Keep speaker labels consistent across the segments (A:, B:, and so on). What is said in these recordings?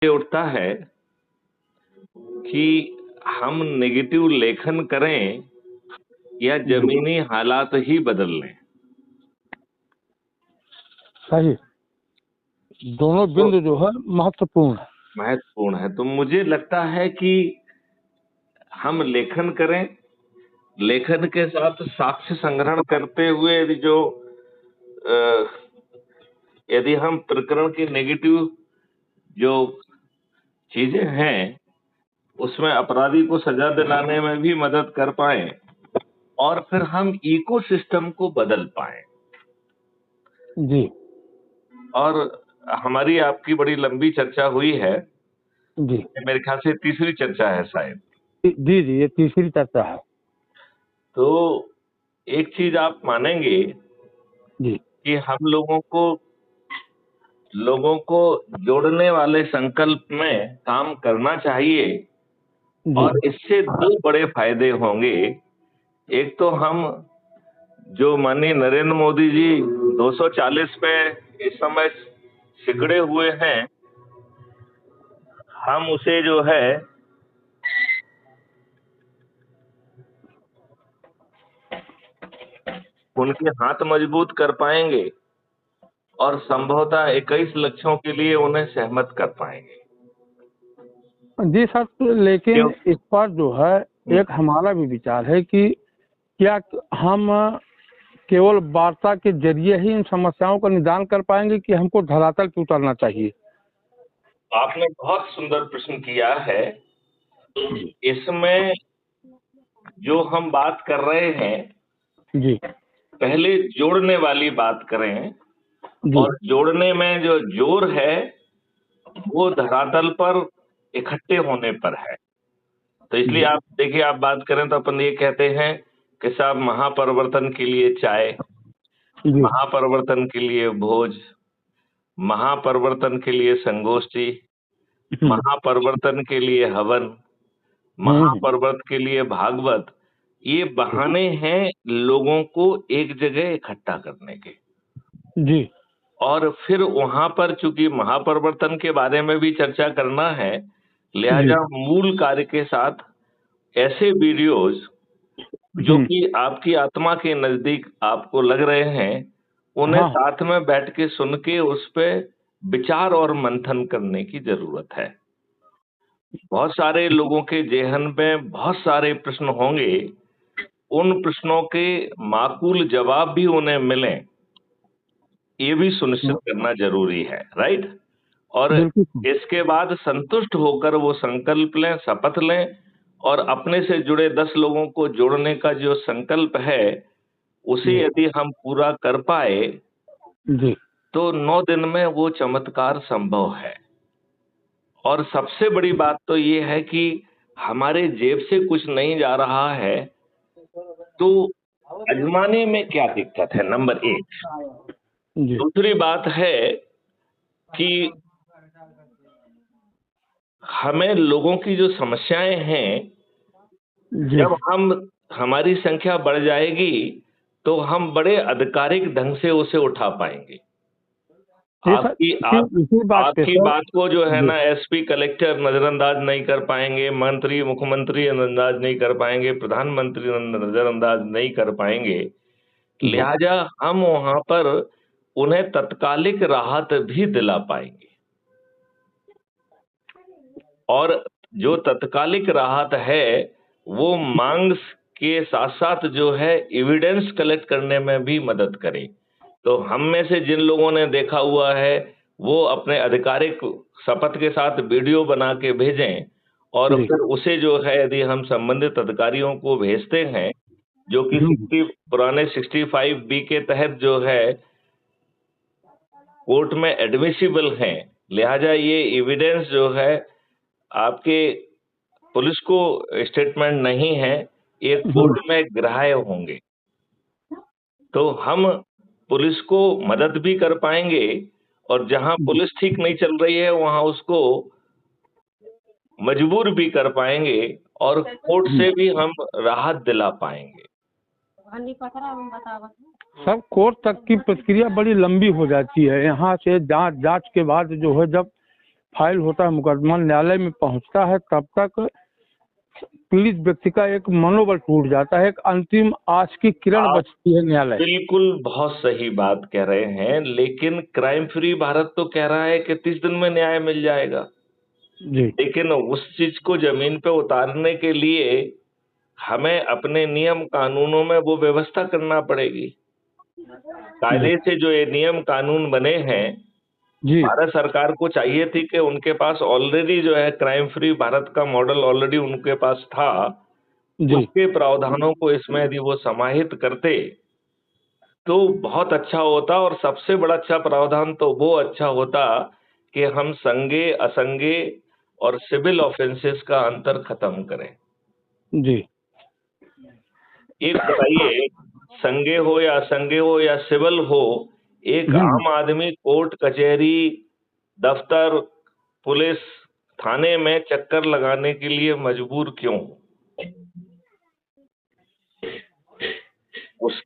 A: ये उठता है कि हम नेगेटिव लेखन करें या जमीनी हालात ही बदल लें।
B: सही, दोनों बिंदु जो है
A: महत्वपूर्ण है। तो मुझे लगता है कि हम लेखन करें, लेखन के साथ साक्ष्य संग्रहण करते हुए यदि हम प्रकरण की नेगेटिव जो चीजें हैं उसमें अपराधी को सजा दिलाने में भी मदद कर पाए और फिर हम इकोसिस्टम को बदल पाए।
B: जी।
A: और हमारी आपकी बड़ी लंबी चर्चा हुई है
B: जी।
A: मेरे ख्याल से तीसरी चर्चा है शायद।
B: जी जी, ये तीसरी चर्चा है।
A: तो एक चीज आप मानेंगे
B: जी।
A: कि हम लोगों को जोड़ने वाले संकल्प में काम करना चाहिए और इससे दो बड़े फायदे होंगे। एक तो हम जो माननीय नरेंद्र मोदी जी 240 पे इस समय सिकड़े हुए हैं, हम उसे जो है उनके हाथ मजबूत कर पाएंगे और संभवतः 21 लक्ष्यों के लिए उन्हें सहमत कर पाएंगे।
B: जी सर, लेकिन इस पर जो है एक हमारा भी विचार है कि क्या हम केवल वार्ता के जरिए ही इन समस्याओं का निदान कर पाएंगे कि हमको धरातल पे उतरना चाहिए?
A: आपने बहुत सुंदर प्रश्न किया है। इसमें जो हम बात कर रहे हैं
B: जी,
A: पहले जोड़ने वाली बात करें और जोड़ने में जो जोर है वो धरातल पर इकट्ठे होने पर है। तो इसलिए आप देखिए, आप बात करें तो अपन ये कहते हैं कि साहब महापरिवर्तन के लिए चाय, महापरिवर्तन के लिए भोज, महापरिवर्तन के लिए संगोष्ठी, महापरिवर्तन के लिए हवन, महापरिवर्तन के लिए भागवत। ये बहाने हैं लोगों को एक जगह इकट्ठा करने के।
B: जी।
A: और फिर वहां पर चूंकि महापरिवर्तन के बारे में भी चर्चा करना है, लिहाजा मूल कार्य के साथ ऐसे वीडियोज जो कि आपकी आत्मा के नजदीक आपको लग रहे हैं, उन्हें साथ में बैठ के सुन के उस पर विचार और मंथन करने की जरूरत है। बहुत सारे लोगों के जेहन में बहुत सारे प्रश्न होंगे, उन प्रश्नों के माकूल जवाब भी उन्हें मिलें, ये भी सुनिश्चित करना जरूरी है। राइट। और इसके बाद संतुष्ट होकर वो संकल्प लें, शपथ लें और अपने से जुड़े 10 लोगों को जोड़ने का जो संकल्प है उसे यदि हम पूरा कर पाए तो 9 दिन में वो चमत्कार संभव है। और सबसे बड़ी बात तो ये है कि हमारे जेब से कुछ नहीं जा रहा है तो अजमाने में क्या दिक्कत है, नंबर 1। दूसरी बात है कि हमें लोगों की जो समस्याएं हैं, जब हमारी संख्या बढ़ जाएगी तो हम बड़े आधिकारिक ढंग से उसे उठा पाएंगे। आपकी बात को जो है ना एसपी, कलेक्टर नजरअंदाज नहीं कर पाएंगे, मंत्री, मुख्यमंत्री नजरअंदाज नहीं कर पाएंगे, प्रधानमंत्री नजरअंदाज नहीं कर पाएंगे। लिहाजा हम वहां पर उन्हें तत्कालिक राहत भी दिला पाएंगे। और जो तत्कालिक राहत है वो मांग के साथ साथ जो है एविडेंस कलेक्ट करने में भी मदद करे। तो हम में से जिन लोगों ने देखा हुआ है वो अपने आधिकारिक शपथ के साथ वीडियो बना के भेजें और फिर उसे जो है यदि हम संबंधित अधिकारियों को भेजते हैं जो कि पुराने 65B के तहत जो है कोर्ट में एडमिसिबल हैं, लिहाजा ये एविडेंस जो है आपके पुलिस को स्टेटमेंट नहीं है, ये कोर्ट में ग्राह्य होंगे। तो हम पुलिस को मदद भी कर पाएंगे और जहां पुलिस ठीक नहीं चल रही है वहां उसको मजबूर भी कर पाएंगे और कोर्ट से भी हम राहत दिला पाएंगे।
B: सर, कोर्ट तक की प्रक्रिया बड़ी लंबी हो जाती है। यहाँ से जांच के बाद जो है जब फाइल होता है, मुकदमा न्यायालय में पहुंचता है, तब तक पीड़ित व्यक्ति का एक मनोबल टूट जाता है, एक अंतिम आस की किरण
A: आप
B: बचती है न्यायालय।
A: बिल्कुल बहुत सही बात कह रहे हैं, लेकिन क्राइम फ्री भारत तो कह रहा है कि 30 दिन में न्याय मिल जाएगा।
B: जी
A: लेकिन उस चीज को जमीन पे उतारने के लिए हमें अपने नियम कानूनों में वो व्यवस्था करना पड़ेगी। कायदे से जो ये नियम कानून बने हैं,
B: जी
A: भारत सरकार को चाहिए थी कि उनके पास ऑलरेडी जो है क्राइम फ्री भारत का मॉडल ऑलरेडी उनके पास था,
B: जी
A: उसके प्रावधानों को इसमें यदि वो समाहित करते तो बहुत अच्छा होता। और सबसे बड़ा अच्छा प्रावधान तो वो अच्छा होता कि हम संज्ञेय असंज्ञेय और सिविल ऑफेंसेस का अंतर खत्म करें।
B: जी
A: एक बताइए, संज्ञेय हो या असंज्ञेय हो या सिविल हो, एक आम आदमी कोर्ट कचहरी दफ्तर पुलिस थाने में चक्कर लगाने के लिए मजबूर क्यों हो? उस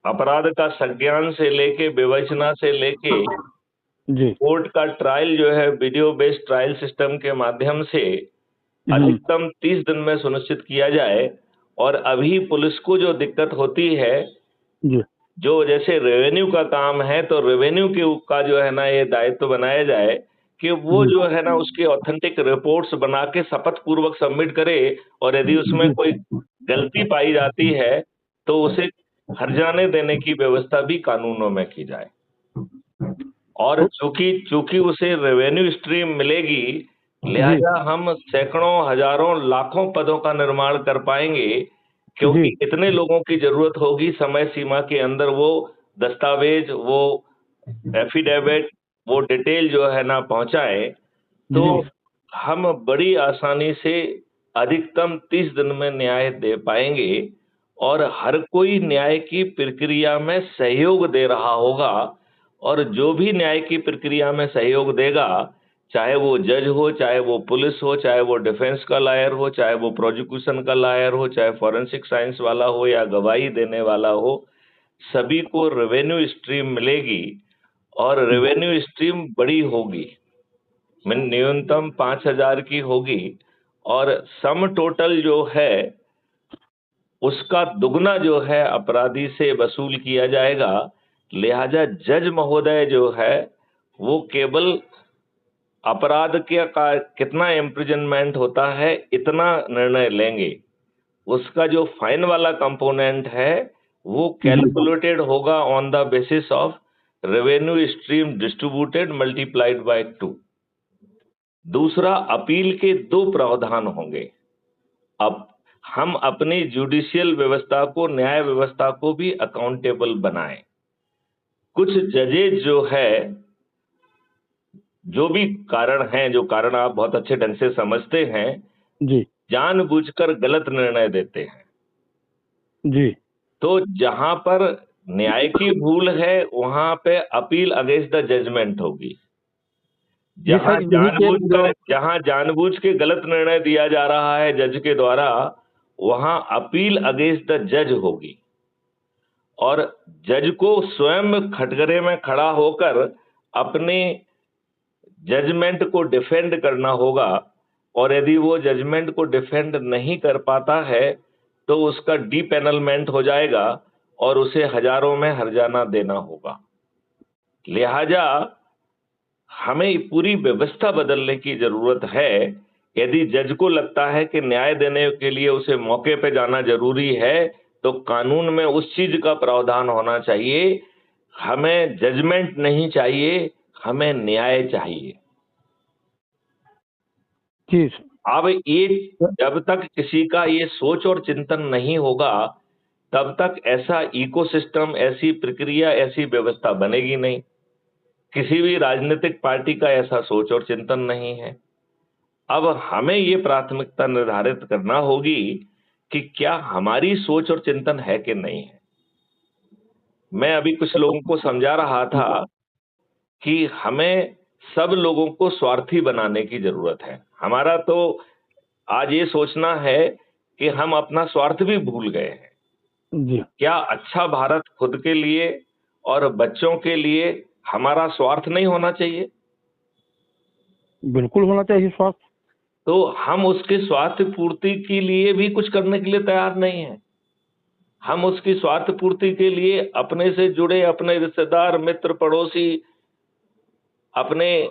A: अपराध का संज्ञान से लेके विवेचना से लेके
B: जी
A: कोर्ट का ट्रायल जो है वीडियो बेस्ड ट्रायल सिस्टम के माध्यम से अधिकतम 30 दिन में सुनिश्चित किया जाए। और अभी पुलिस को जो दिक्कत होती है,
B: जी
A: जो जैसे रेवेन्यू का काम है, तो रेवेन्यू के का जो है ना ये दायित्व बनाया जाए कि वो
B: जी
A: जो है ना उसके ऑथेंटिक रिपोर्ट्स बना के शपथ पूर्वक सबमिट करे, और यदि उसमें कोई गलती पाई जाती है तो उसे हर्जाने देने की व्यवस्था भी कानूनों में की जाए। और चूंकि चूंकि उसे रेवेन्यू स्ट्रीम मिलेगी, लिहाजा हम सैकड़ों हजारों लाखों पदों का निर्माण कर पाएंगे, क्योंकि इतने लोगों की जरूरत होगी समय सीमा के अंदर वो दस्तावेज, वो एफिडेविट, वो डिटेल जो है ना पहुंचाए, तो हम बड़ी आसानी से अधिकतम 30 दिन में न्याय दे पाएंगे। और हर कोई न्याय की प्रक्रिया में सहयोग दे रहा होगा, और जो भी न्याय की प्रक्रिया में सहयोग देगा, चाहे वो जज हो, चाहे वो पुलिस हो, चाहे वो डिफेंस का लॉयर हो, चाहे वो प्रोसिक्यूशन का लॉयर हो, चाहे फॉरेंसिक साइंस वाला हो या गवाही देने वाला हो, सभी को रेवेन्यू स्ट्रीम मिलेगी। और रेवेन्यू स्ट्रीम बड़ी होगी, न्यूनतम 5,000 की होगी, और सम टोटल जो है उसका दुगना जो है अपराधी से वसूल किया जाएगा। लिहाजा जज महोदय जो है वो केवल अपराध के का कितना इम्प्रिजनमेंट होता है इतना निर्णय लेंगे, उसका जो फाइन वाला कंपोनेंट है वो कैलकुलेटेड होगा on the basis of revenue stream distributed multiplied by 2। दूसरा, अपील के 2 प्रावधान होंगे। अब हम अपनी जुडिशियल व्यवस्था को, न्याय व्यवस्था को भी अकाउंटेबल बनाएं। कुछ जजेज जो है, जो भी कारण हैं, जो कारण आप बहुत अच्छे ढंग से समझते हैं,
B: जी
A: जानबूझकर गलत निर्णय देते हैं।
B: जी
A: तो जहां पर न्याय की भूल है वहां पे अपील अगेंस्ट द जजमेंट होगी।
B: जी सर,
A: जहां जानबूझ के गलत निर्णय दिया जा रहा है जज के द्वारा, वहां अपील अगेंस्ट द जज होगी। और जज को स्वयं कटघरे में खड़ा होकर अपने जजमेंट को डिफेंड करना होगा। और यदि वो जजमेंट को डिफेंड नहीं कर पाता है तो उसका डीपेनलमेंट हो जाएगा और उसे हजारों में हर्जाना देना होगा। लिहाजा हमें पूरी व्यवस्था बदलने की जरूरत है। यदि जज को लगता है कि न्याय देने के लिए उसे मौके पे जाना जरूरी है, तो कानून में उस चीज का प्रावधान होना चाहिए। हमें जजमेंट नहीं चाहिए, हमें न्याय चाहिए।
B: जी
A: अब ये जब तक किसी का ये सोच और चिंतन नहीं होगा, तब तक ऐसा इकोसिस्टम, ऐसी प्रक्रिया, ऐसी व्यवस्था बनेगी नहीं। किसी भी राजनीतिक पार्टी का ऐसा सोच और चिंतन नहीं है। अब हमें ये प्राथमिकता निर्धारित करना होगी कि क्या हमारी सोच और चिंतन है कि नहीं है। मैं अभी कुछ लोगों को समझा रहा था कि हमें सब लोगों को स्वार्थी बनाने की जरूरत है। हमारा तो आज ये सोचना है कि हम अपना स्वार्थ भी भूल गए हैं।
B: जी
A: क्या अच्छा भारत खुद के लिए और बच्चों के लिए हमारा स्वार्थ नहीं होना चाहिए?
B: बिल्कुल होना चाहिए स्वास्थ्य।
A: तो हम उसके स्वास्थ्य पूर्ति के लिए भी कुछ करने के लिए तैयार नहीं है। हम उसकी स्वार्थ पूर्ति के लिए अपने से जुड़े अपने रिश्तेदार, मित्र, पड़ोसी, अपने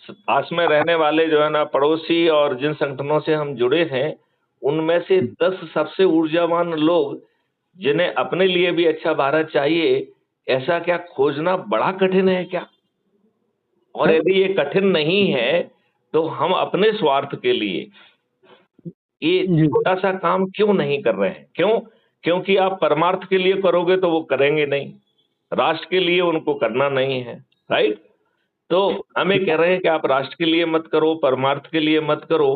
A: पास में रहने वाले जो है ना पड़ोसी और जिन संगठनों से हम जुड़े हैं, उनमें से 10 सबसे ऊर्जावान लोग जिन्हें अपने लिए भी अच्छा भारत चाहिए, ऐसा क्या खोजना बड़ा कठिन है क्या? और यदि ये कठिन नहीं है तो हम अपने स्वार्थ के लिए ये छोटा सा काम क्यों नहीं कर रहे हैं? क्यों? क्योंकि आप परमार्थ के लिए करोगे तो वो करेंगे नहीं, राष्ट्र के लिए उनको करना नहीं है, राइट? तो हमें कह रहे हैं कि आप राष्ट्र के लिए मत करो, परमार्थ के लिए मत करो।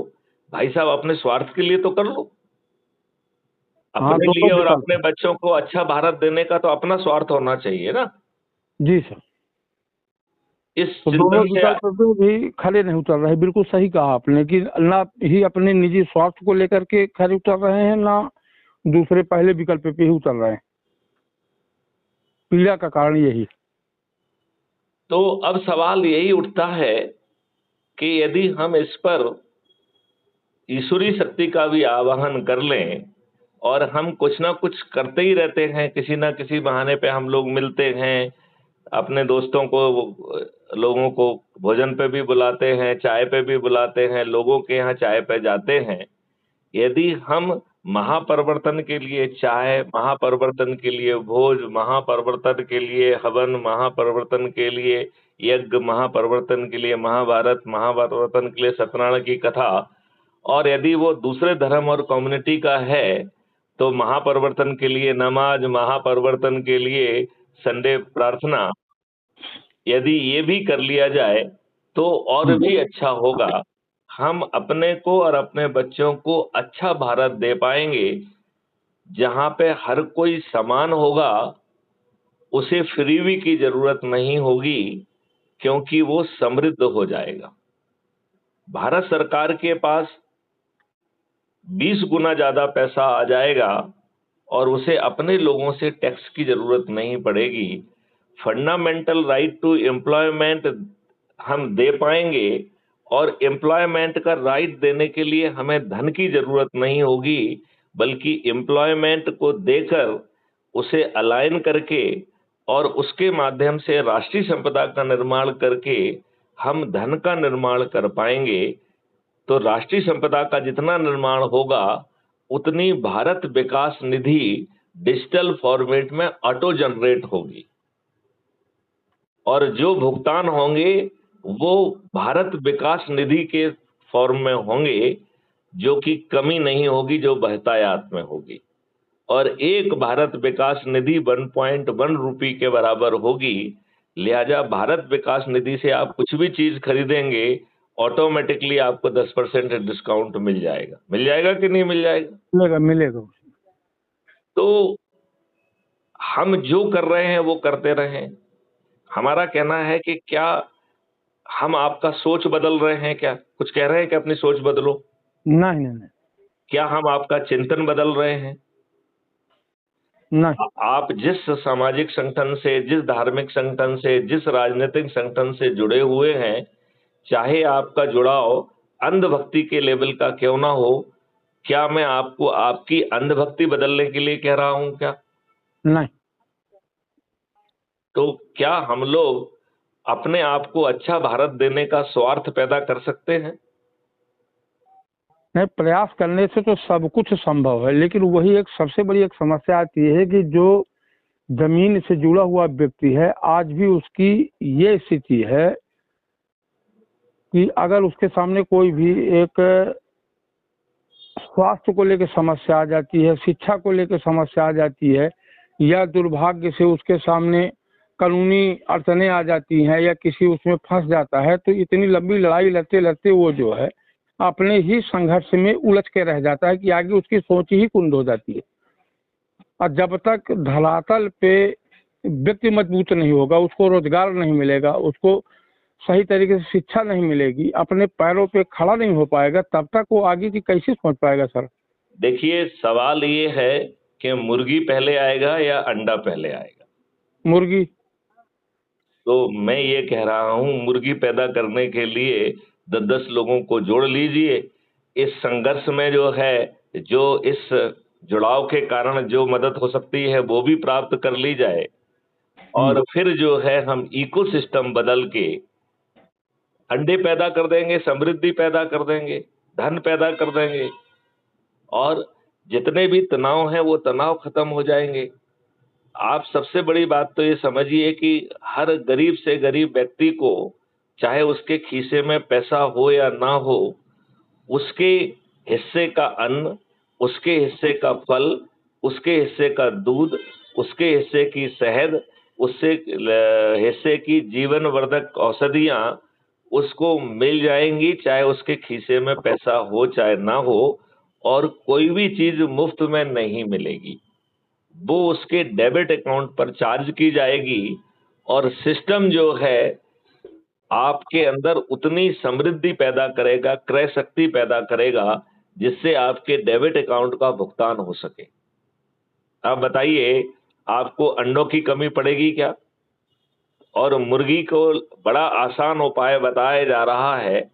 A: भाई साहब, अपने स्वार्थ के लिए तो कर लो। अपने लिए और अपने बच्चों को अच्छा भारत देने का तो अपना स्वार्थ होना चाहिए ना।
B: जी सर।
A: इस
B: तो दोनों विकल्प पे भी खड़े नहीं उतर रहे। बिल्कुल सही कहा आपने कि ना ही अपने निजी स्वार्थ को लेकर के खड़े उतर रहे हैं, ना दूसरे पहले विकल्प पे ही उतर रहे हैं। पीड़ा का कारण यही।
A: तो अब सवाल यही उठता है कि यदि हम इस पर ईश्वरीय शक्ति का भी आवाहन कर लें और हम कुछ ना कुछ करते ही रहते हैं, किसी ना किसी बहाने पे हम लोग मिलते हैं, अपने दोस्तों को, लोगों को भोजन पे भी बुलाते हैं, चाय पे भी बुलाते हैं, लोगों के यहाँ चाय पे जाते हैं। यदि हम महापरिवर्तन के लिए चाय, महापरिवर्तन के लिए भोज, महापरिवर्तन के लिए हवन, महापरिवर्तन के लिए यज्ञ, महापरिवर्तन के लिए महाभारत, महापरिवर्तन के लिए सत्यनारायण की कथा, और यदि वो दूसरे धर्म और कम्युनिटी का है तो महापरिवर्तन के लिए नमाज, महापरिवर्तन के लिए संडे प्रार्थना, यदि ये भी कर लिया जाए तो और भी अच्छा होगा। हम अपने को और अपने बच्चों को अच्छा भारत दे पाएंगे, जहां पे हर कोई समान होगा, उसे फ्रीबी की जरूरत नहीं होगी, क्योंकि वो समृद्ध हो जाएगा। भारत सरकार के पास 20 गुना ज्यादा पैसा आ जाएगा और उसे अपने लोगों से टैक्स की जरूरत नहीं पड़ेगी। फंडामेंटल राइट टू एम्प्लॉयमेंट हम दे पाएंगे और एम्प्लॉयमेंट का राइट देने के लिए हमें धन की जरूरत नहीं होगी, बल्कि एम्प्लॉयमेंट को देकर उसे अलाइन करके और उसके माध्यम से राष्ट्रीय संपदा का निर्माण करके हम धन का निर्माण कर पाएंगे। तो राष्ट्रीय संपदा का जितना निर्माण होगा, उतनी भारत विकास निधि डिजिटल फॉर्मेट में ऑटो जनरेट होगी और जो भुगतान होंगे वो भारत विकास निधि के फॉर्म में होंगे, जो कि कमी नहीं होगी, जो बहतायात में होगी। और एक भारत विकास निधि 1.1 रुपये के बराबर होगी। लिहाजा भारत विकास निधि से आप कुछ भी चीज खरीदेंगे, ऑटोमेटिकली आपको 10% डिस्काउंट मिल जाएगा। मिल जाएगा कि नहीं मिल जाएगा?
B: मिलेगा, मिलेगा।
A: तो हम जो कर रहे हैं वो करते रहें। हमारा कहना है कि क्या हम आपका सोच बदल रहे हैं? क्या कुछ कह रहे हैं कि अपनी सोच बदलो?
B: नहीं, नहीं।
A: क्या हम आपका चिंतन बदल रहे हैं?
B: नहीं।
A: आप जिस सामाजिक संगठन से, जिस धार्मिक संगठन से, जिस राजनीतिक संगठन से जुड़े हुए हैं, चाहे आपका जुड़ाव अंधभक्ति के लेवल का क्यों ना हो, क्या मैं आपको आपकी अंधभक्ति बदलने के लिए कह रहा हूं क्या?
B: नहीं।
A: तो क्या हम लोग अपने आप को अच्छा भारत देने का स्वार्थ पैदा कर सकते हैं?
B: नहीं, प्रयास करने से तो सब कुछ संभव है, लेकिन वही एक सबसे बड़ी एक समस्या आती है कि जो जमीन से जुड़ा हुआ व्यक्ति है, आज भी उसकी ये स्थिति है कि अगर उसके सामने कोई भी एक स्वास्थ्य को लेकर समस्या आ जाती है, शिक्षा को लेकर समस्या आ जाती है, या दुर्भाग्य से उसके सामने कानूनी अड़चने आ जाती हैं, या किसी उसमें फंस जाता है, तो इतनी लंबी लड़ाई लड़ते लड़ते वो जो है अपने ही संघर्ष में उलझ के रह जाता है कि आगे उसकी सोच ही कुंद हो जाती है। और जब तक धरातल पे व्यक्ति मजबूत नहीं होगा, उसको रोजगार नहीं मिलेगा, उसको सही तरीके से शिक्षा नहीं मिलेगी, अपने पैरों पे खड़ा नहीं हो पाएगा, तब तक वो आगे की कैसे सोच पाएगा सर?
A: देखिए, सवाल ये है कि मुर्गी पहले आएगा या अंडा पहले आएगा?
B: मुर्गी।
A: तो मैं ये कह रहा हूँ, मुर्गी पैदा करने के लिए 10-10 लोगों को जोड़ लीजिए। इस संघर्ष में जो है, जो इस जुड़ाव के कारण जो मदद हो सकती है वो भी प्राप्त कर ली जाए, और फिर जो है हम इकोसिस्टम बदल के अंडे पैदा कर देंगे, समृद्धि पैदा कर देंगे, धन पैदा कर देंगे, और जितने भी तनाव हैं वो तनाव खत्म हो जाएंगे। आप सबसे बड़ी बात तो ये समझिए कि हर गरीब से गरीब व्यक्ति को, चाहे उसके खीसे में पैसा हो या ना हो, उसके हिस्से का अन्न, उसके हिस्से का फल, उसके हिस्से का दूध, उसके हिस्से की शहद, उससे हिस्से की जीवनवर्धक औषधियां उसको मिल जाएंगी, चाहे उसके खीसे में पैसा हो चाहे ना हो। और कोई भी चीज मुफ्त में नहीं मिलेगी, वो उसके डेबिट अकाउंट पर चार्ज की जाएगी, और सिस्टम जो है आपके अंदर उतनी समृद्धि पैदा करेगा, क्रय शक्ति पैदा करेगा, जिससे आपके डेबिट अकाउंट का भुगतान हो सके। अब बताइए, आपको अंडों की कमी पड़ेगी क्या? और मुर्गी को बड़ा आसान उपाय बताया जा रहा है।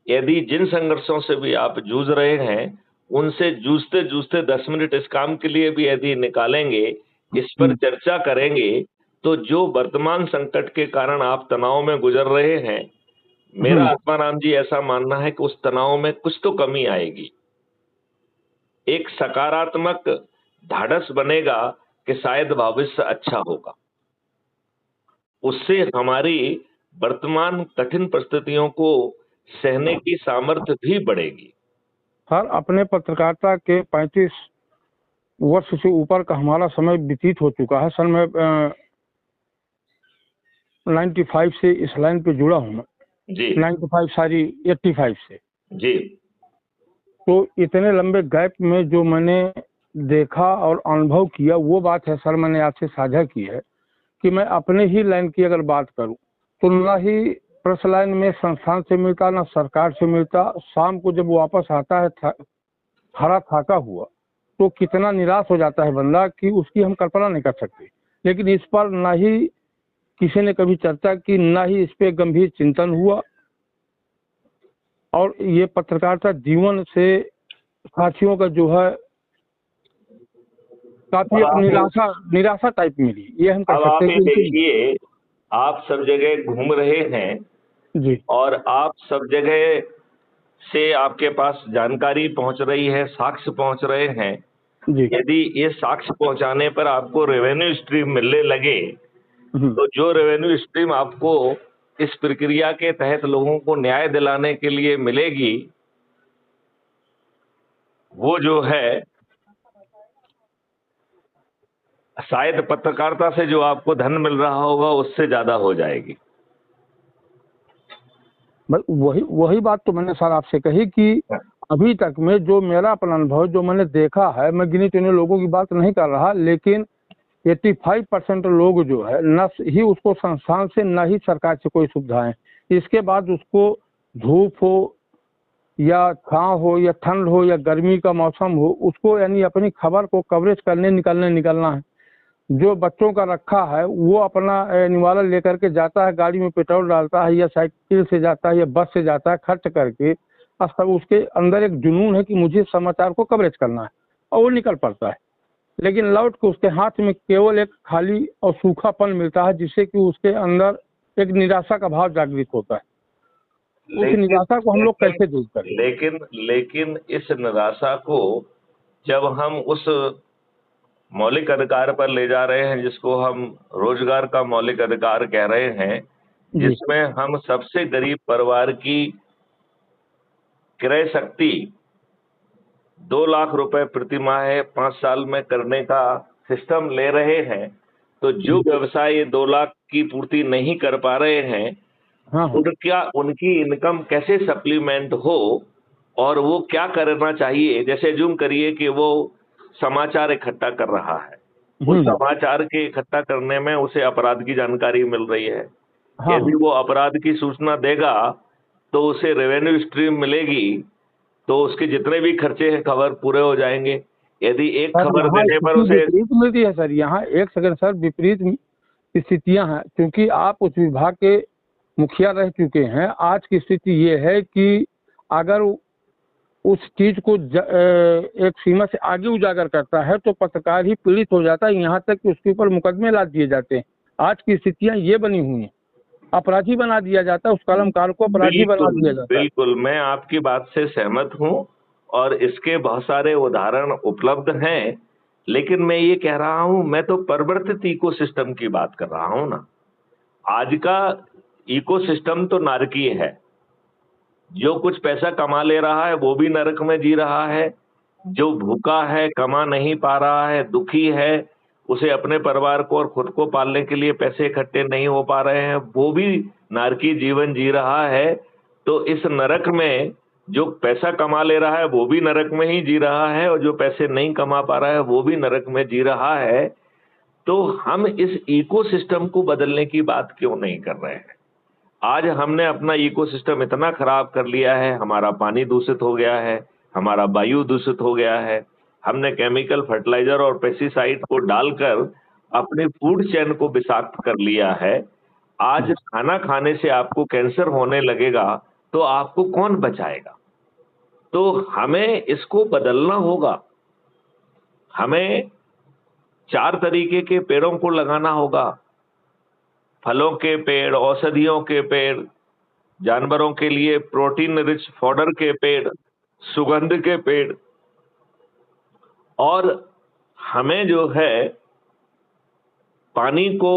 A: यदि जिन संघर्षों से भी आप जूझ रहे हैं, उनसे जूझते जूझते 10 मिनट इस काम के लिए भी यदि निकालेंगे, इस पर चर्चा करेंगे, तो जो वर्तमान संकट के कारण आप तनाव में गुजर रहे हैं, मेरा आत्माराम जी ऐसा मानना है कि उस तनाव में कुछ तो कमी आएगी। एक सकारात्मक ढाढ़स बनेगा कि शायद भविष्य अच्छा होगा। उससे हमारी वर्तमान कठिन परिस्थितियों को सहने की सामर्थ्य भी बढ़ेगी।
B: सर, अपने पत्रकारिता के 35 वर्ष से ऊपर का हमारा समय व्यतीत हो चुका है। सर, मैं 95 से इस लाइन पे जुड़ा हूँ मैं
A: जी।
B: 85 से
A: जी।
B: तो इतने लंबे गैप में जो मैंने देखा और अनुभव किया, वो बात है सर, मैंने आपसे साझा की है कि मैं अपने ही लाइन की अगर बात करूं तो ना ही प्रेस लाइन में संस्थान से मिलता, ना सरकार से मिलता। शाम को जब वापस आता है हरा थाका हुआ, तो कितना निराश हो जाता है बंदा कि उसकी हम कल्पना नहीं कर सकते। लेकिन इस पर ना ही किसी ने कभी चर्चा की, ना ही इस पे गंभीर चिंतन हुआ। और ये पत्रकारिता जीवन से साथियों का जो है काफी निराशा टाइप मिली, ये हम कह सकते हैं।
A: देखिए, आप सब जगह घूम रहे हैं
B: जी,
A: और आप सब जगह से आपके पास जानकारी पहुंच रही है, साक्ष्य पहुंच रहे हैं
B: जी।
A: यदि ये साक्ष्य पहुंचाने पर आपको रेवेन्यू स्ट्रीम मिलने लगे, तो जो रेवेन्यू स्ट्रीम आपको इस प्रक्रिया के तहत लोगों को न्याय दिलाने के लिए मिलेगी, वो जो है शायद पत्रकारिता से जो आपको धन मिल रहा होगा उससे ज्यादा हो जाएगी।
B: वही बात तो मैंने सर आपसे कही कि अभी तक में जो मेरा अपना अनुभव जो मैंने देखा है, मैं गिने चुने लोगों की बात नहीं कर रहा, लेकिन 85% लोग जो है न ही उसको संस्थान से न ही सरकार से कोई सुविधाएं, इसके बाद उसको धूप हो या छाँव हो या ठंड हो या गर्मी का मौसम हो, उसको यानी अपनी खबर को कवरेज करने निकलना है। जो बच्चों का रखा है वो अपना निवाला लेकर के जाता है, गाड़ी में पेट्रोल डालता है या साइकिल से जाता है या बस से जाता है, खर्च करके। अब उसके अंदर एक जुनून है कि मुझे समाचार को कवरेज करना है, और वो निकल पड़ता है। लेकिन लौट के उसके हाथ में केवल एक खाली और सूखापन मिलता है, जिससे कि उसके अंदर एक निराशा का भाव जागृत होता है। उस निराशा को हम लोग कैसे दूर करें?
A: लेकिन इस निराशा को जब हम उस मौलिक अधिकार पर ले जा रहे हैं, जिसको हम रोजगार का मौलिक अधिकार कह रहे हैं, जिसमें हम सबसे गरीब परिवार की क्रय शक्ति 2 लाख रुपए प्रति माह 5 साल में करने का सिस्टम ले रहे हैं, तो जो व्यवसाय ये 2 लाख की पूर्ति नहीं कर पा रहे हैं, उनकी इनकम कैसे सप्लीमेंट हो, और वो क्या करना चाहिए। जैसे जूम करिए कि वो समाचार इकट्ठा कर रहा है, उस समाचार के इकट्ठा करने में उसे अपराध की जानकारी मिल रही है। यदि वो अपराध की सूचना देगा तो उसे रेवेन्यू स्ट्रीम मिलेगी, तो उसके जितने भी खर्चे हैं खबर पूरे हो जाएंगे। यदि एक खबर देने पर उसे
B: विपरीत मिलती है सर, यहाँ एक सेकंड सर, विपरीत स्थितियां हैं, क्योंकि आप उस विभाग के मुखिया रह चुके हैं। आज की स्थिति ये है कि अगर उस चीज को एक सीमा से आगे उजागर करता है तो पत्रकार ही पीड़ित हो जाता है, यहाँ तक कि उसके ऊपर मुकदमे लाद दिए जाते हैं। आज की स्थितियां ये बनी हुई हैं, अपराधी बना दिया जाता है, उस कलमकार को अपराधी बना दिया जाता है।
A: बिल्कुल, मैं आपकी बात से सहमत हूँ और इसके बहुत सारे उदाहरण उपलब्ध हैं, लेकिन मैं ये कह रहा हूँ, मैं तो परिवर्तित इकोसिस्टम की बात कर रहा हूँ ना। आज का इकोसिस्टम तो नारकीय है। जो कुछ पैसा कमा ले रहा है वो भी नरक में जी रहा है, जो भूखा है, कमा नहीं पा रहा है, दुखी है, उसे अपने परिवार को और खुद को पालने के लिए पैसे इकट्ठे नहीं हो पा रहे हैं, वो भी नारकीय जीवन जी रहा है। तो इस नरक में जो पैसा कमा ले रहा है वो भी नरक में ही जी रहा है, और जो पैसे नहीं कमा पा रहा है वो भी नरक में जी रहा है। तो हम इस इकोसिस्टम को बदलने की बात क्यों नहीं कर रहे हैं? आज हमने अपना इकोसिस्टम इतना खराब कर लिया है, हमारा पानी दूषित हो गया है, हमारा वायु दूषित हो गया है, हमने केमिकल फर्टिलाइजर और पेस्टिसाइड को डालकर अपने फूड चेन को विषाक्त कर लिया है। आज खाना खाने से आपको कैंसर होने लगेगा तो आपको कौन बचाएगा? तो हमें इसको बदलना होगा। हमें 4 तरीके के पेड़ों को लगाना होगा। फलों के पेड़, औषधियों के पेड़, जानवरों के लिए प्रोटीन रिच फॉडर के पेड़, सुगंध के पेड़, और हमें जो है पानी को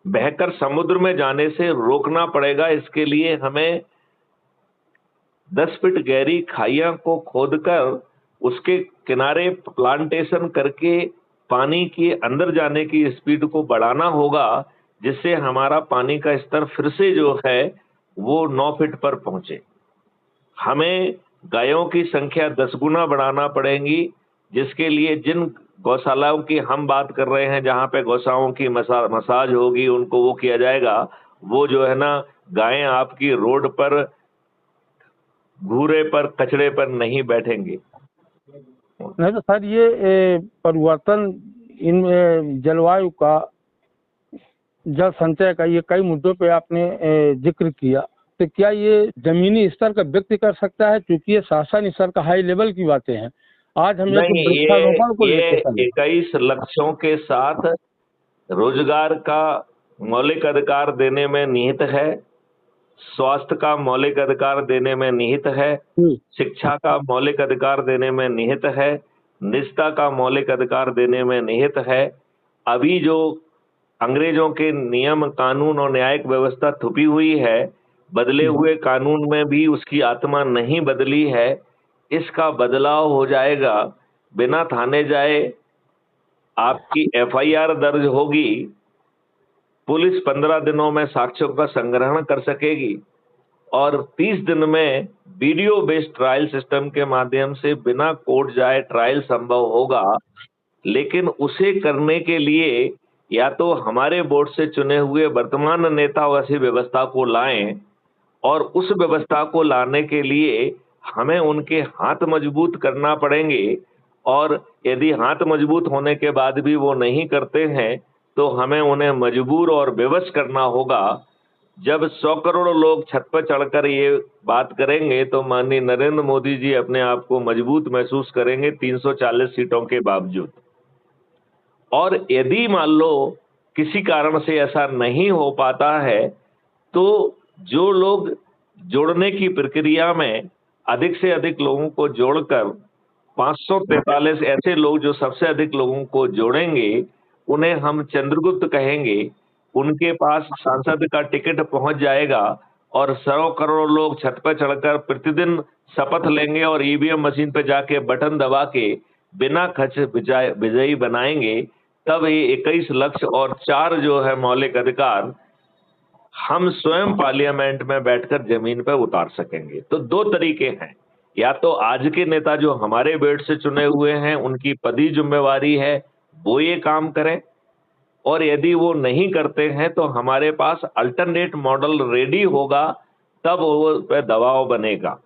A: बहकर समुद्र में जाने से रोकना पड़ेगा। इसके लिए हमें 10 फीट गहरी खाइयां को खोदकर उसके किनारे प्लांटेशन करके पानी के अंदर जाने की स्पीड को बढ़ाना होगा, जिससे हमारा पानी का स्तर फिर से जो है वो 9 फीट पर पहुंचे। हमें गायों की संख्या 10 गुना बढ़ाना पड़ेगी, जिसके लिए जिन गौशालाओं की हम बात कर रहे हैं, जहां पे गौशालाओं की मसाज होगी, उनको वो किया जाएगा, वो जो है ना, गायें आपकी रोड पर घूरे पर कचड़े पर नहीं बैठेंगे।
B: नहीं तो सर, ये परिवर्तन इन जलवायु का, जल संचय का, ये कई मुद्दों पे आपने जिक्र किया, तो क्या ये जमीनी स्तर का व्यक्ति कर सकता है? क्योंकि ये शासन स्तर का हाई लेवल की बातें हैं। आज हम एक वृक्षारोपण को
A: ये
B: लेकर
A: 21 लक्ष्यों के साथ रोजगार का मौलिक अधिकार देने में निहित है, स्वास्थ्य का मौलिक अधिकार देने में निहित है, शिक्षा का मौलिक अधिकार देने में निहित है, निजता का मौलिक अधिकार देने में निहित है। अभी जो अंग्रेजों के नियम, कानून और न्यायिक व्यवस्था थुपी हुई है, बदले हुए कानून में भी उसकी आत्मा नहीं बदली है। इसका बदलाव हो जाएगा। बिना थाने जाए आपकी FIR दर्ज होगी, पुलिस 15 दिनों में साक्ष्यों का संग्रहण कर सकेगी, और 30 दिन में वीडियो बेस्ड ट्रायल सिस्टम के माध्यम से बिना कोर्ट जाए ट्रायल संभव होगा। लेकिन उसे करने के लिए या तो हमारे बोर्ड से चुने हुए वर्तमान नेता वैसी व्यवस्था को लाएं, और उस व्यवस्था को लाने के लिए हमें उनके हाथ मजबूत करना पड़ेंगे। और यदि हाथ मजबूत होने के बाद भी वो नहीं करते हैं तो हमें उन्हें मजबूर और विवश करना होगा। जब 100 करोड़ लोग छत पर चढ़कर ये बात करेंगे तो माननीय नरेंद्र मोदी जी अपने आप को मजबूत महसूस करेंगे 340 सीटों के बावजूद। और यदि मान लो किसी कारण से ऐसा नहीं हो पाता है तो जो लोग जोड़ने की प्रक्रिया में अधिक से अधिक लोगों को जोड़कर 543 ऐसे लोग जो सबसे अधिक लोगों को जोड़ेंगे, उन्हें हम चंद्रगुप्त कहेंगे। उनके पास सांसद का टिकट पहुंच जाएगा और 100 करोड़ लोग छत पर चढ़कर प्रतिदिन शपथ लेंगे और EVM मशीन पे जाके बटन दबा के बिना खर्च विजयी बनाएंगे। तब ये 21 लक्ष्य और 4 जो है मौलिक अधिकार हम स्वयं पार्लियामेंट में बैठकर जमीन पर उतार सकेंगे। तो 2 तरीके हैं, या तो आज के नेता जो हमारे बेट से चुने हुए हैं, उनकी पदी जिम्मेवारी है वो ये काम करें, और यदि वो नहीं करते हैं तो हमारे पास अल्टरनेट मॉडल रेडी होगा, तब वो पे दबाव बनेगा।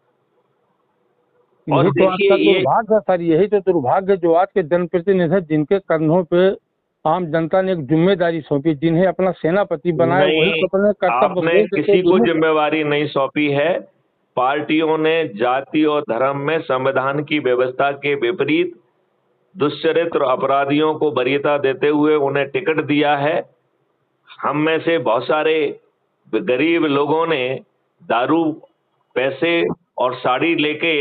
B: और तो देखिए, ये दुर्भाग्य सर, यही तो दुर्भाग्य जो आज के जनप्रतिनिधि जिनके कंधों पे आम जनता ने एक जिम्मेदारी सौंपी, जिन्हें अपना सेनापति बनाया वही
A: नहीं,
B: तो अपने कर्तव्य
A: आपने
B: बोल के
A: किसी को
B: विमुख।
A: जिम्मेवारी नहीं सौंपी है। पार्टियों ने जाति और धर्म में संविधान की व्यवस्था के विपरीत दुष्चरित्र अपराधियों को वरीयता देते हुए उन्हें टिकट दिया है। हम में से बहुत सारे गरीब लोगों ने दारू, पैसे और साड़ी लेके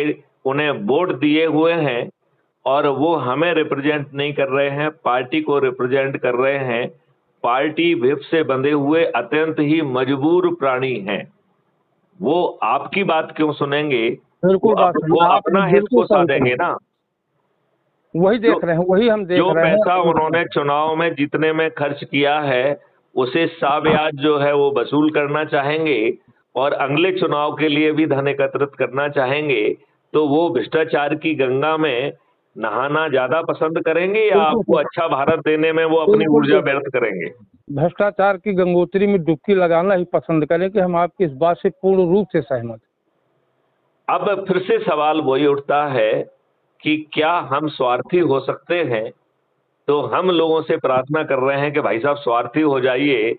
A: उन्हें वोट दिए हुए हैं और वो हमें रिप्रेजेंट नहीं कर रहे हैं, पार्टी को रिप्रेजेंट कर रहे हैं। पार्टी व्हिप से बंधे हुए अत्यंत ही मजबूर प्राणी हैं। वो आपकी बात क्यों सुनेंगे?
B: बिल्कुल बात
A: वो
B: है, आपने
A: अपना हित
B: बिल्कुल
A: को
B: सही
A: साधेंगे
B: कहा।
A: ना।
B: वही
A: जो
B: देख रहे हैं, वही हम देख
A: जो
B: रहे
A: पैसा
B: हैं।
A: उन्होंने चुनाव में जीतने में खर्च किया है, उसे साब्याज जो है वो वसूल करना चाहेंगे और अगले चुनाव के लिए भी धन एकत्रित करना चाहेंगे। तो वो भ्रष्टाचार की गंगा में नहाना ज्यादा पसंद करेंगे या
B: बिल्कुल
A: आपको अच्छा भारत देने में वो अपनी
B: बिल्कुल
A: ऊर्जा व्यर्थ करेंगे?
B: भ्रष्टाचार की गंगोत्री में डुबकी लगाना ही पसंद करें कि हम आपकी इस बात से पूर्ण रूप से सहमत।
A: अब फिर से सवाल वही उठता है कि क्या हम स्वार्थी हो सकते हैं? तो हम लोगों से प्रार्थना कर रहे हैं कि भाई साहब स्वार्थी हो जाइए,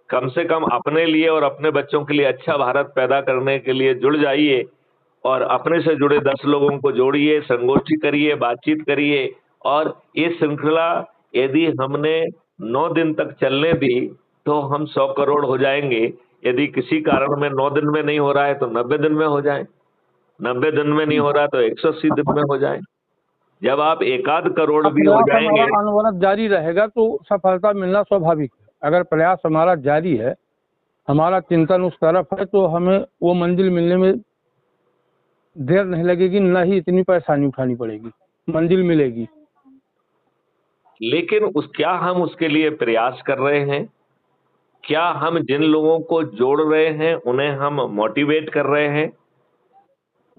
A: कम से कम अपने लिए और अपने बच्चों के लिए अच्छा भारत पैदा करने के लिए जुड़ जाइए और अपने से जुड़े 10 लोगों को जोड़िए, संगोष्ठी करिए, बातचीत करिए। और ये श्रृंखला यदि हमने 9 दिन तक चलने दी तो हम 100 करोड़ हो जाएंगे। यदि किसी कारण में 9 दिन में नहीं हो रहा है तो 90 दिन में हो जाए, 90 दिन में नहीं हो रहा तो 180 दिन में हो जाए। जब आप एकाध करोड़ भी हो
B: प्रयास हमारा
A: जाएंगे।
B: अनवरत जारी रहेगा तो सफलता मिलना स्वाभाविक है। अगर प्रयास हमारा जारी है, हमारा चिंतन उस तरफ है, तो हमें वो मंजिल मिलने में देर नहीं लगेगी, न ही इतनी परेशानी उठानी पड़ेगी, मंजिल मिलेगी।
A: लेकिन क्या हम उसके लिए प्रयास कर रहे हैं? क्या हम जिन लोगों को जोड़ रहे हैं उन्हें हम मोटिवेट कर रहे हैं?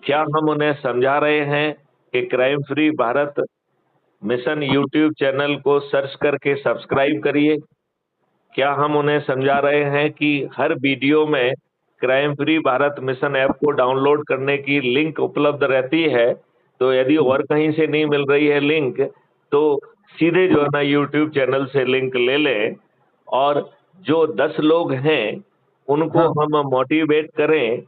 A: क्या हम उन्हें समझा रहे हैं कि crime free Bharat mission YouTube channel को सर्च करके सब्सक्राइब करिए? क्या हम उन्हें समझा रहे हैं कि हर वीडियो में crime free Bharat mission app को डाउनलोड करने की लिंक उपलब्ध रहती है, तो यदि और कहीं से नहीं मिल रही है लिंक तो सीधे जो है ना यूट्यूब चैनल से लिंक ले लें और जो 10 लोग हैं उनको
B: हाँ,
A: हम मोटिवेट करें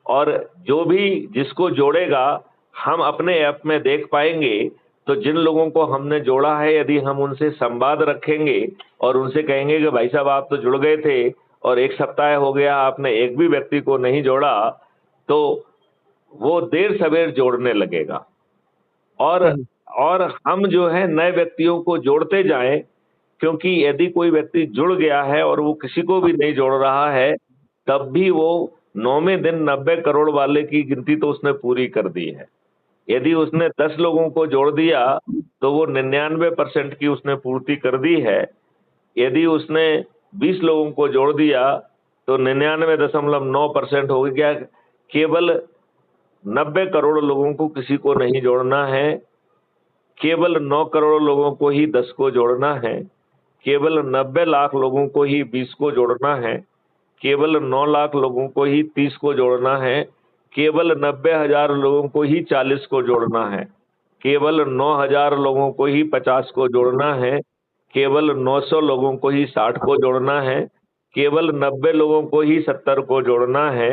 A: और जो भी जिसको जोड़ेगा हम अपने ऐप में देख पाएंगे। तो जिन लोगों को हमने जोड़ा है यदि हम उनसे संवाद रखेंगे और उनसे कहेंगे कि भाई साहब आप तो जुड़ गए थे और 1 सप्ताह हो गया आपने एक भी व्यक्ति को नहीं जोड़ा, तो वो देर सवेर जोड़ने लगेगा। और
B: सही।
A: और हम जो है नए व्यक्तियों को जोड़ते जाएं, क्योंकि यदि कोई व्यक्ति जुड़ गया है और वो किसी को भी नहीं जोड़ रहा है, तब भी वो 9वें दिन 90 करोड़ वाले की गिनती तो उसने पूरी कर दी है। यदि उसने 10 लोगों को जोड़ दिया तो वो 99% की उसने पूर्ति कर दी है। यदि उसने 20 लोगों को जोड़ दिया तो 99.9% हो गया। केवल 90 करोड़ लोगों को किसी को नहीं जोड़ना है, केवल 9 करोड़ लोगों को ही 10 को जोड़ना है, केवल 90 लाख लोगों को ही 20 को जोड़ना है, केवल 9 लाख लोगों को ही 30 को जोड़ना है, केवल 90,000 लोगों को ही 40 को जोड़ना है, केवल 9,000 लोगों को ही 50 को जोड़ना है, केवल 900 लोगों को ही 60 को जोड़ना है, केवल 90 लोगों को ही 70 को जोड़ना है,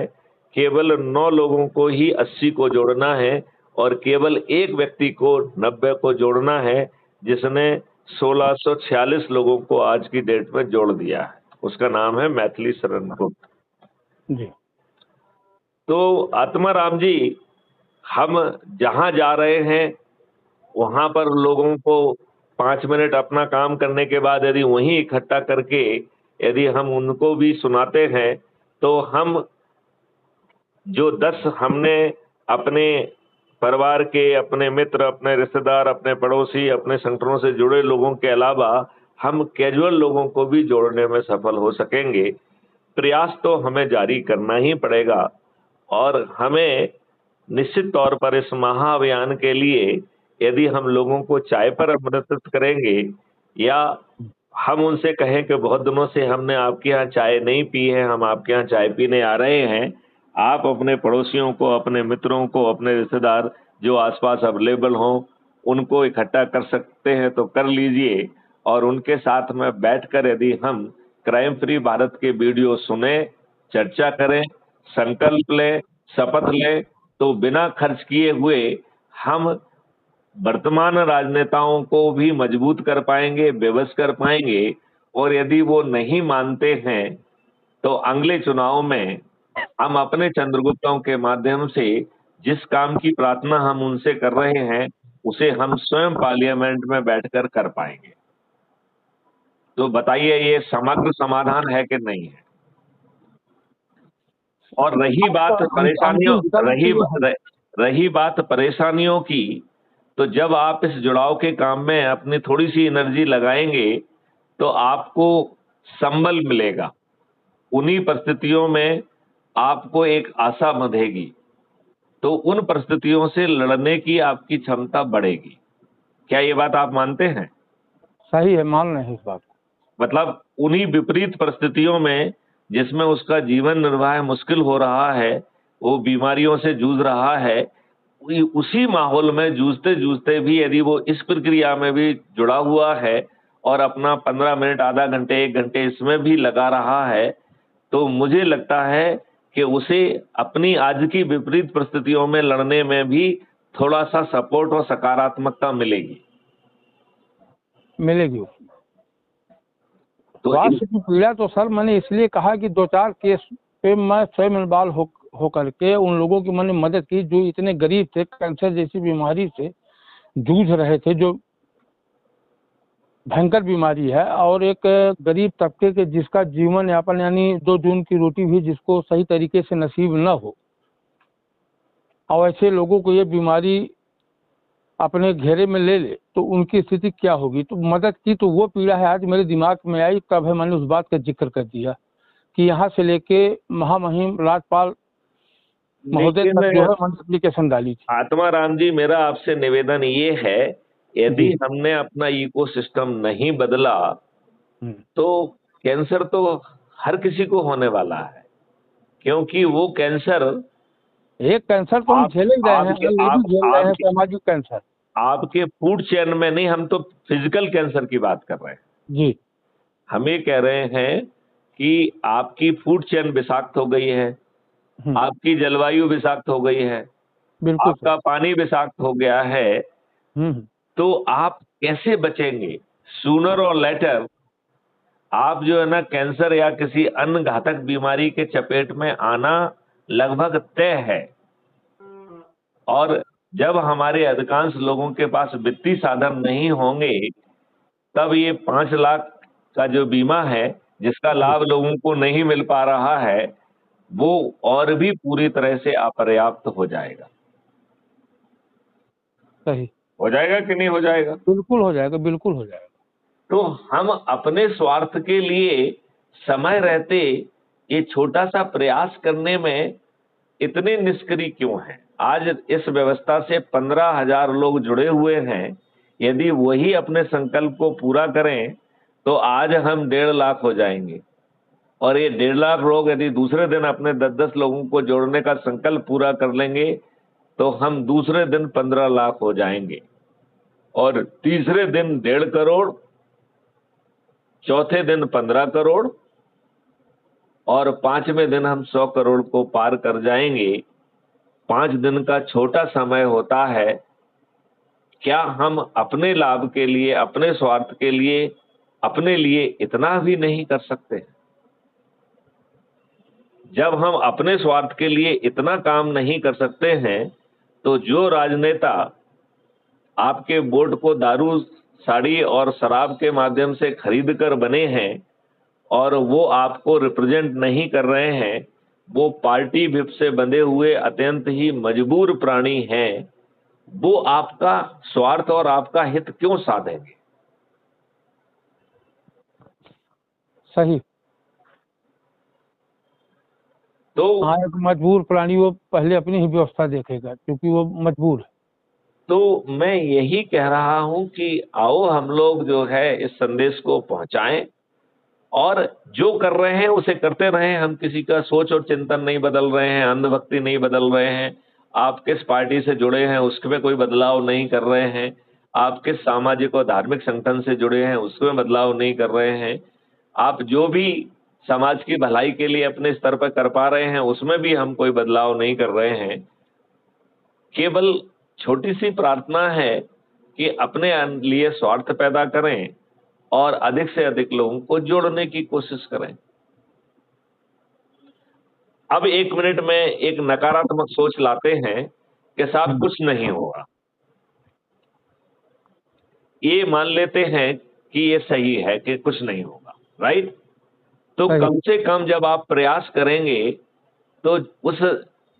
A: केवल 9 लोगों को ही 80 को जोड़ना है और केवल एक व्यक्ति को 90 को जोड़ना है, जिसने 1646 लोगों को आज की डेट में जोड़ दिया है। उसका नाम है मैथिली शरण गुप्त।
B: जी।
A: तो आत्माराम जी, हम जहां जा रहे हैं वहां पर लोगों को 5 मिनट अपना काम करने के बाद यदि वहीं इकट्ठा करके यदि हम उनको भी सुनाते हैं तो हम जो 10 हमने अपने परिवार के, अपने मित्र, अपने रिश्तेदार, अपने पड़ोसी, अपने संगठनों से जुड़े लोगों के अलावा हम कैजुअल लोगों को भी जोड़ने में सफल हो सकेंगे। प्रयास तो हमें जारी करना ही पड़ेगा और हमें निश्चित तौर पर इस महाअभियान के लिए यदि हम लोगों को चाय पर आमंत्रित करेंगे या हम उनसे कहें कि बहुत दिनों से हमने आपके यहाँ चाय नहीं पी है, हम आपके यहाँ चाय पीने आ रहे हैं, आप अपने पड़ोसियों को, अपने मित्रों को, अपने रिश्तेदार जो आसपास अवेलेबल हों उनको इकट्ठा कर सकते हैं तो कर लीजिए और उनके साथ में बैठकर यदि हम क्राइम फ्री भारत के वीडियो सुने, चर्चा करें, संकल्प लें, शपथ लें, तो बिना खर्च किए हुए हम वर्तमान राजनेताओं को भी मजबूत कर पाएंगे, विवश कर पाएंगे। और यदि वो नहीं मानते हैं तो अगले चुनाव में हम अपने चंद्रगुप्तों के माध्यम से जिस काम की प्रार्थना हम उनसे कर रहे हैं उसे हम स्वयं पार्लियामेंट में बैठकर कर पाएंगे। तो बताइए ये समग्र समाधान है कि नहीं है? और रही बात परेशानियों रही बात परेशानियों की, तो जब आप इस जुड़ाव के काम में अपनी थोड़ी सी एनर्जी लगाएंगे तो आपको संबल मिलेगा। उन्हीं परिस्थितियों में आपको एक आशा बंधेगी, तो उन परिस्थितियों से लड़ने की आपकी क्षमता बढ़ेगी। क्या ये बात आप मानते हैं?
B: सही है, मान रहे हैं इस बात को।
A: मतलब उन्हीं विपरीत परिस्थितियों में जिसमें उसका जीवन निर्वाह मुश्किल हो रहा है, वो बीमारियों से जूझ रहा है, उसी माहौल में जूझते जूझते भी यदि वो इस प्रक्रिया में भी जुड़ा हुआ है और अपना 15 मिनट, आधा घंटे, 1 घंटे इसमें भी लगा रहा है, तो मुझे लगता है कि उसे अपनी आज की विपरीत परिस्थितियों में लड़ने में भी थोड़ा सा सपोर्ट और सकारात्मकता मिलेगी।
B: तो राष्ट्र की पीड़ा तो सर मैंने इसलिए कहा कि 2-4 केस पे मैं स्वयं इन्वॉल्व हो करके उन लोगों की मैंने मदद की जो इतने गरीब थे, कैंसर जैसी बीमारी से जूझ रहे थे, जो भयंकर बीमारी है, और एक गरीब तबके के जिसका जीवन यापन यानी 2 जून की रोटी भी जिसको सही तरीके से नसीब न हो, और ऐसे लोगों को ये बीमारी अपने घेरे में ले ले तो उनकी स्थिति क्या होगी। तो मदद की, तो वो पीड़ा है आज मेरे दिमाग में आई, तब है मैंने उस बात का जिक्र कर दिया कि यहाँ से लेके महामहिम राज्यपाल महोदय तक जो है मैंने एप्लीकेशन डाली थी।
A: आत्माराम जी, मेरा आपसे निवेदन ये है, यदि हमने अपना इकोसिस्टम नहीं बदला तो कैंसर तो हर किसी को होने वाला है, क्योंकि वो कैंसर
B: एक कैंसर तो हम झेले गए हैं, झेल रहे हैं सामाजिक कैंसर।
A: आपके फूड चेन में नहीं, हम तो फिजिकल कैंसर की बात कर रहे हैं
B: जी।
A: हम ये कह रहे हैं कि आपकी फूड चेन विषाक्त हो गई है, आपकी जलवायु विषाक्त हो गई है, आपका पानी विषाक्त हो गया है, तो आप कैसे बचेंगे? सूनर और लेटर आप जो है ना कैंसर या किसी अन्य घातक बीमारी के चपेट में आना लगभग तय है। और जब हमारे अधिकांश लोगों के पास वित्तीय साधन नहीं होंगे, तब ये 5 लाख का जो बीमा है जिसका लाभ लोगों को नहीं मिल पा रहा है, वो और भी पूरी तरह से अपर्याप्त हो जाएगा।
B: सही
A: हो जाएगा कि नहीं हो जाएगा?
B: बिल्कुल हो जाएगा, बिल्कुल हो जाएगा।
A: तो हम अपने स्वार्थ के लिए समय रहते ये छोटा सा प्रयास करने में इतने निष्क्रिय क्यों हैं? आज इस व्यवस्था से 15,000 लोग जुड़े हुए हैं, यदि वही अपने संकल्प को पूरा करें तो आज हम 1.5 लाख हो जाएंगे, और ये 1.5 लाख लोग यदि दूसरे दिन अपने 10-10 लोगों को जोड़ने का संकल्प पूरा कर लेंगे तो हम दूसरे दिन 15 लाख हो जाएंगे, और तीसरे दिन 1.5 करोड़, चौथे दिन 15 करोड़, और 5वें दिन हम 100 करोड़ को पार कर जाएंगे। 5 दिन का छोटा समय होता है, क्या हम अपने लाभ के लिए, अपने स्वार्थ के लिए, अपने लिए इतना भी नहीं कर सकते? जब हम अपने स्वार्थ के लिए इतना काम नहीं कर सकते हैं, तो जो राजनेता आपके वोट को दारू, साड़ी और शराब के माध्यम से खरीद कर बने हैं और वो आपको रिप्रेजेंट नहीं कर रहे हैं, वो पार्टी विप से बंधे हुए अत्यंत ही मजबूर प्राणी हैं, वो आपका स्वार्थ और आपका हित क्यों साधेंगे?
B: सही।
A: तो
B: हाँ, एक मजबूर प्राणी वो पहले अपनी ही व्यवस्था देखेगा क्योंकि वो मजबूर है।
A: तो मैं यही कह रहा हूं कि आओ हम लोग जो है इस संदेश को पहुंचाएं, और जो कर रहे हैं उसे करते रहें। हम किसी का सोच और चिंतन नहीं बदल रहे हैं, अंधभक्ति नहीं बदल रहे हैं, आप किस पार्टी से जुड़े हैं उसमें कोई बदलाव नहीं कर रहे हैं। आप किस सामाजिक और धार्मिक संगठन से जुड़े हैं उसमें बदलाव नहीं कर रहे हैं, आप जो भी समाज की भलाई के लिए अपने स्तर पर कर पा रहे हैं उसमें भी हम कोई बदलाव नहीं कर रहे हैं। केवल छोटी सी प्रार्थना है कि अपने लिए स्वार्थ पैदा करें और अधिक से अधिक लोगों को जोड़ने की कोशिश करें। अब 1 मिनट में एक नकारात्मक सोच लाते हैं कि साहब कुछ नहीं होगा। ये मान लेते हैं कि ये सही है कि कुछ नहीं होगा, राइट? तो कम से कम जब आप प्रयास करेंगे तो उस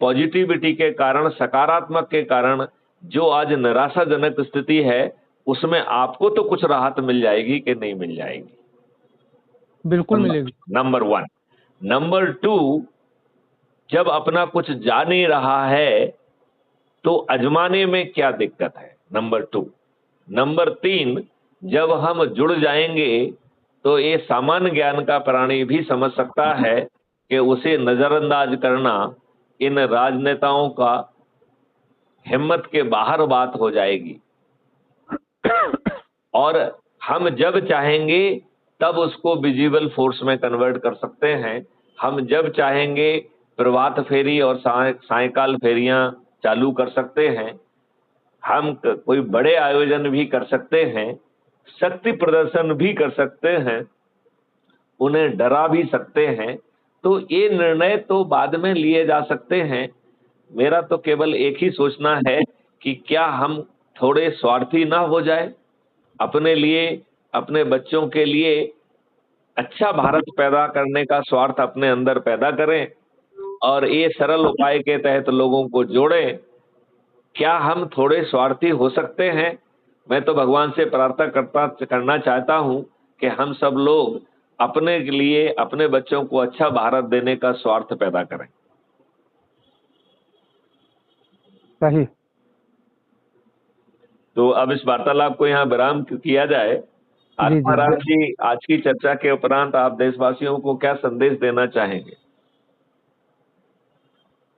A: पॉजिटिविटी के कारण, सकारात्मक के कारण जो आज निराशाजनक स्थिति है उसमें आपको तो कुछ राहत मिल जाएगी कि नहीं मिल जाएगी?
B: बिल्कुल मिलेगी।
A: नंबर 1। नंबर 2, जब अपना कुछ जा नहीं रहा है तो अजमाने में क्या दिक्कत है? नंबर 2। नंबर 3, जब हम जुड़ जाएंगे तो ये सामान्य ज्ञान का प्राणी भी समझ सकता है कि उसे नजरअंदाज करना इन राजनेताओं का हिम्मत के बाहर बात हो जाएगी। और हम जब चाहेंगे तब उसको विजिबल फोर्स में कन्वर्ट कर सकते हैं। हम जब चाहेंगे प्रभात फेरी और सायकाल फेरियां चालू कर सकते हैं। हम कोई बड़े आयोजन भी कर सकते हैं, शक्ति प्रदर्शन भी कर सकते हैं, उन्हें डरा भी सकते हैं। तो ये निर्णय तो बाद में लिए जा सकते हैं। मेरा तो केवल एक ही सोचना है कि क्या हम थोड़े स्वार्थी ना हो जाए, अपने लिए, अपने बच्चों के लिए अच्छा भारत पैदा करने का स्वार्थ अपने अंदर पैदा करें और ये सरल उपाय के तहत लोगों को जोड़ें। क्या हम थोड़े स्वार्थी हो सकते हैं? मैं तो भगवान से प्रार्थना करना चाहता हूं कि हम सब लोग अपने लिए, अपने बच्चों को अच्छा भारत देने का स्वार्थ पैदा करें।
B: सही।
A: तो अब इस वार्तालाप को यहाँ विराम किया जाए। आत्माराम जी, आज की चर्चा के उपरांत आप देशवासियों को क्या संदेश देना चाहेंगे?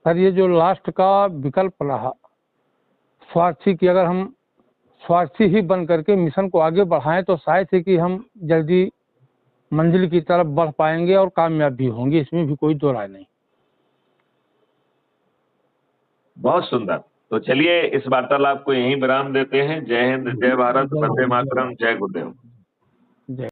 B: सर, ये जो लास्ट का विकल्प रहा स्वार्थी की, अगर हम स्वार्थी ही बन करके मिशन को आगे बढ़ाएं तो शायद ही कि हम जल्दी मंजिल की तरफ बढ़ पाएंगे और कामयाब भी होंगे, इसमें भी कोई दो राय नहीं।
A: बहुत सुंदर। तो चलिए इस वार्तालाप को यहीं विराम देते हैं। जय हिंद, जय भारत, वंदे मातरम, जय गुरुदेव।
B: जय।